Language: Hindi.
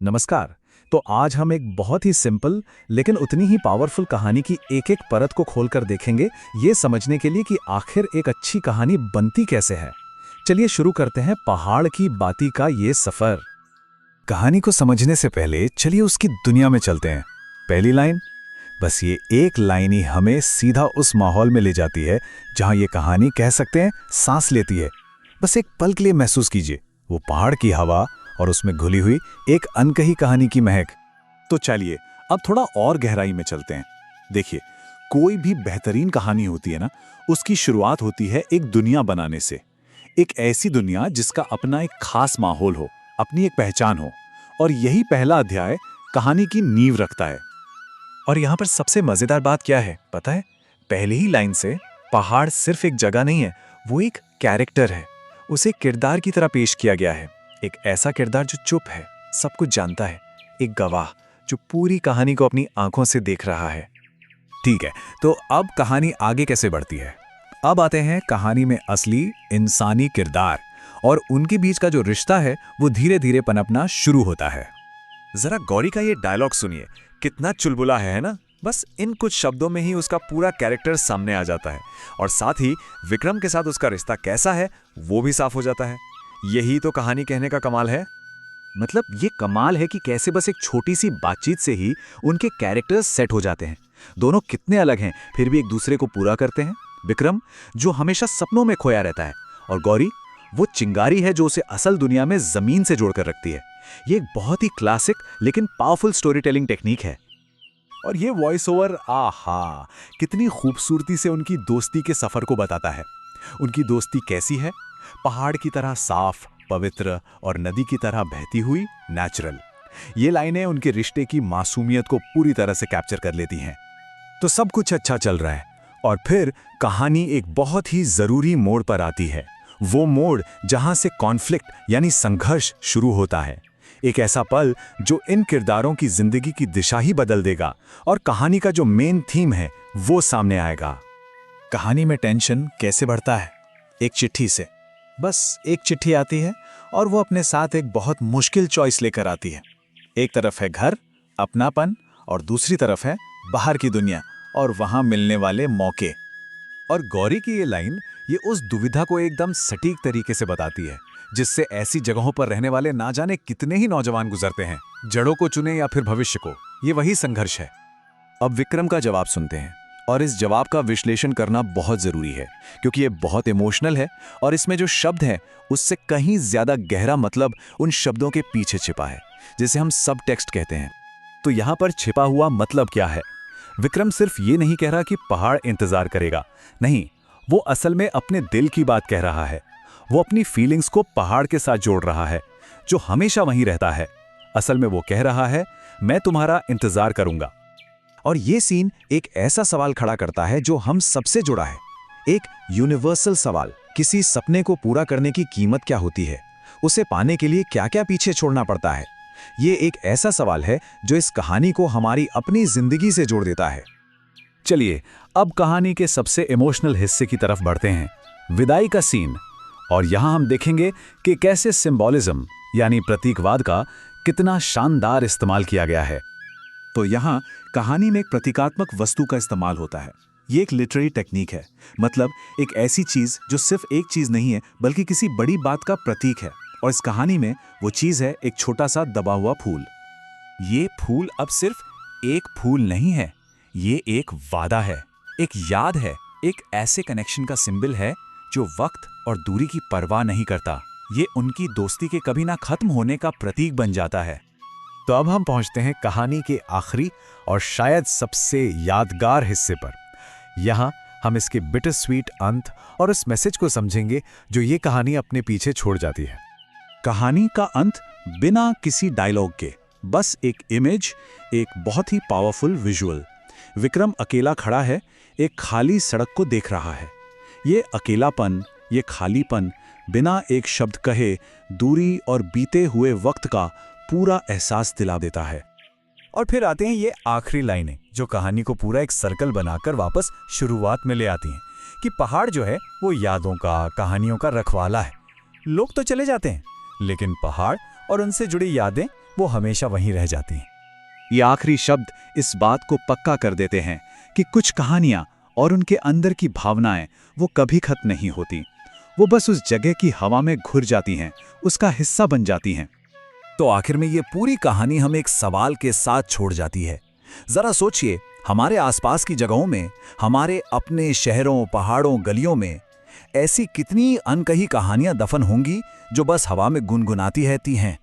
नमस्कार। तो आज हम एक बहुत ही सिंपल लेकिन उतनी ही पावरफुल कहानी की एक-एक परत को खोलकर देखेंगे, ये समझने के लिए कि आखिर एक अच्छी कहानी बनती कैसे है। चलिए शुरू करते हैं पहाड़ की बाती का ये सफर। कहानी को समझने से पहले चलिए उसकी दुनिया में चलते हैं। पहली लाइन, बस ये एक लाइन ही हमें सीधा उस माहौल में ले जाती है जहां ये कहानी कह सकते हैं सांस लेती है। बस एक पल के लिए महसूस कीजिए वो पहाड़ की हवा और उसमें घुली हुई एक अनकही कहानी की महक। तो चलिए अब थोड़ा और गहराई में चलते हैं। देखिए, कोई भी बेहतरीन कहानी होती है ना, उसकी शुरुआत होती है एक दुनिया बनाने से। एक ऐसी दुनिया जिसका अपना एक खास माहौल हो, अपनी एक पहचान हो, और यही पहला अध्याय कहानी की नींव रखता है। और यहाँ पर सबसे मजेदार बात क्या है पता है? पहली ही लाइन से पहाड़ सिर्फ एक जगह नहीं है, वो एक कैरेक्टर है। उसे किरदार की तरह पेश किया गया है। एक ऐसा किरदार जो चुप है, सब कुछ जानता है, एक गवाह जो पूरी कहानी को अपनी आंखों से देख रहा है। ठीक है, तो अब कहानी आगे कैसे बढ़ती है? अब आते हैं कहानी में असली इंसानी किरदार, और उनके बीच का जो रिश्ता है वो धीरे धीरे पनपना शुरू होता है। जरा गौरी का ये डायलॉग सुनिए, कितना चुलबुला है ना? बस इन कुछ शब्दों में ही उसका पूरा कैरेक्टर सामने आ जाता है, और साथ ही विक्रम के साथ उसका रिश्ता कैसा है वो भी साफ हो जाता है। यही तो कहानी कहने का कमाल है। मतलब ये कमाल है कि कैसे बस एक छोटी सी बातचीत से ही उनके कैरेक्टर्स सेट हो जाते हैं। दोनों कितने अलग हैं, फिर भी एक दूसरे को पूरा करते हैं। विक्रम जो हमेशा सपनों में खोया रहता है, और गौरी वो चिंगारी है जो उसे असल दुनिया में जमीन से जोड़कर रखती है। ये एक बहुत ही क्लासिक लेकिन पावरफुल स्टोरी टेलिंग टेक्निक है। और ये वॉइस ओवर, आहा, कितनी खूबसूरती से उनकी दोस्ती के सफर को बताता है। उनकी दोस्ती कैसी है? पहाड़ की तरह साफ, पवित्र और नदी की तरह बहती हुई, नेचुरल। ये लाइनें उनके रिश्ते की मासूमियत को पूरी तरह से कैप्चर कर लेती हैं। तो सब कुछ अच्छा चल रहा है, और फिर कहानी एक बहुत ही जरूरी मोड़ पर आती है। वो मोड़ जहां से कॉन्फ्लिक्ट यानी संघर्ष शुरू होता है। एक ऐसा पल जो इन किरदारों की जिंदगी की दिशा ही बदल देगा, और कहानी का जो मेन थीम है वो सामने आएगा। कहानी में टेंशन कैसे बढ़ता है? एक चिट्ठी से। बस एक चिट्ठी आती है और वो अपने साथ एक बहुत मुश्किल चॉइस लेकर आती है। एक तरफ है घर, अपनापन, और दूसरी तरफ है बाहर की दुनिया और वहां मिलने वाले मौके। और गौरी की ये लाइन ये उस दुविधा को एकदम सटीक तरीके से बताती है जिससे ऐसी जगहों पर रहने वाले ना जाने कितने ही नौजवान गुजरते हैं। जड़ों को चुने या फिर भविष्य को, ये वही संघर्ष है। अब विक्रम का जवाब सुनते हैं, और इस जवाब का विश्लेषण करना बहुत जरूरी है क्योंकि ये बहुत इमोशनल है, और इसमें जो शब्द हैं उससे कहीं ज्यादा गहरा मतलब उन शब्दों के पीछे छिपा है, जिसे हम सब टेक्स्ट कहते हैं। तो यहां पर छिपा हुआ मतलब क्या है? विक्रम सिर्फ ये नहीं कह रहा कि पहाड़ इंतजार करेगा, नहीं, वो असल में अपने दिल की बात कह रहा है। वो अपनी फीलिंग्स को पहाड़ के साथ जोड़ रहा है, जो हमेशा वहीं रहता है। असल में वो कह रहा है, मैं तुम्हारा इंतजार करूंगा। और ये सीन एक ऐसा सवाल खड़ा करता है जो हम सबसे जुड़ा है, एक यूनिवर्सल सवाल। किसी सपने को पूरा करने की कीमत क्या होती है? उसे पाने के लिए क्या-क्या पीछे छोड़ना पड़ता है? ये एक ऐसा सवाल है जो इस कहानी को हमारी अपनी जिंदगी से जोड़ देता है। चलिए अब कहानी के सबसे इमोशनल हिस्से की तरफ बढ़ते हैं, विदाई का सीन। और यहां हम देखेंगे कि कैसे सिंबॉलिज्म यानी प्रतीकवाद का कितना शानदार इस्तेमाल किया गया है। तो यहाँ कहानी में एक प्रतीकात्मक वस्तु का इस्तेमाल होता है। ये एक लिटरेरी टेक्निक है, मतलब एक ऐसी चीज जो सिर्फ एक चीज नहीं है बल्कि किसी बड़ी बात का प्रतीक है। और इस कहानी में वो चीज है एक छोटा सा दबा हुआ फूल। ये फूल अब सिर्फ एक फूल नहीं है, ये एक वादा है, एक याद है, एक ऐसे कनेक्शन का सिंबल है जो वक्त और दूरी की परवाह नहीं करता। ये उनकी दोस्ती के कभी ना खत्म होने का प्रतीक बन जाता है। तो अब हम पहुंचते हैं कहानी के आखिरी और शायद सबसे यादगार हिस्से पर। यहां हम इसके बिटर स्वीट अंत और उस मैसेज को समझेंगे जो ये कहानी अपने पीछे छोड़ जाती है। कहानी का अंत बिना किसी डायलॉग के, बस एक इमेज, एक बहुत ही पावरफुल विजुअल। विक्रम अकेला खड़ा है, एक खाली सड़क को देख रहा है। ये अकेलापन, ये खालीपन बिना एक शब्द कहे दूरी और बीते हुए वक्त का पूरा एहसास दिला देता है। और फिर आते हैं ये आखिरी लाइनें जो कहानी को पूरा एक सर्कल बनाकर वापस शुरुआत में ले आती हैं कि पहाड़ जो है वो यादों का, कहानियों का रखवाला है। लोग तो चले जाते हैं, लेकिन पहाड़ और उनसे जुड़ी यादें वो हमेशा वहीं रह जाती हैं। ये आखिरी शब्द इस बात को पक्का कर देते हैं कि कुछ कहानियां और उनके अंदर की भावनाएं वो कभी खत्म नहीं होती। वो बस उस जगह की हवा में घुर जाती हैं, उसका हिस्सा बन जाती हैं। तो आखिर में ये पूरी कहानी हमें एक सवाल के साथ छोड़ जाती है। जरा सोचिए, हमारे आसपास की जगहों में, हमारे अपने शहरों, पहाड़ों, गलियों में ऐसी कितनी अनकही कहानियां दफन होंगी जो बस हवा में गुनगुनाती रहती हैं।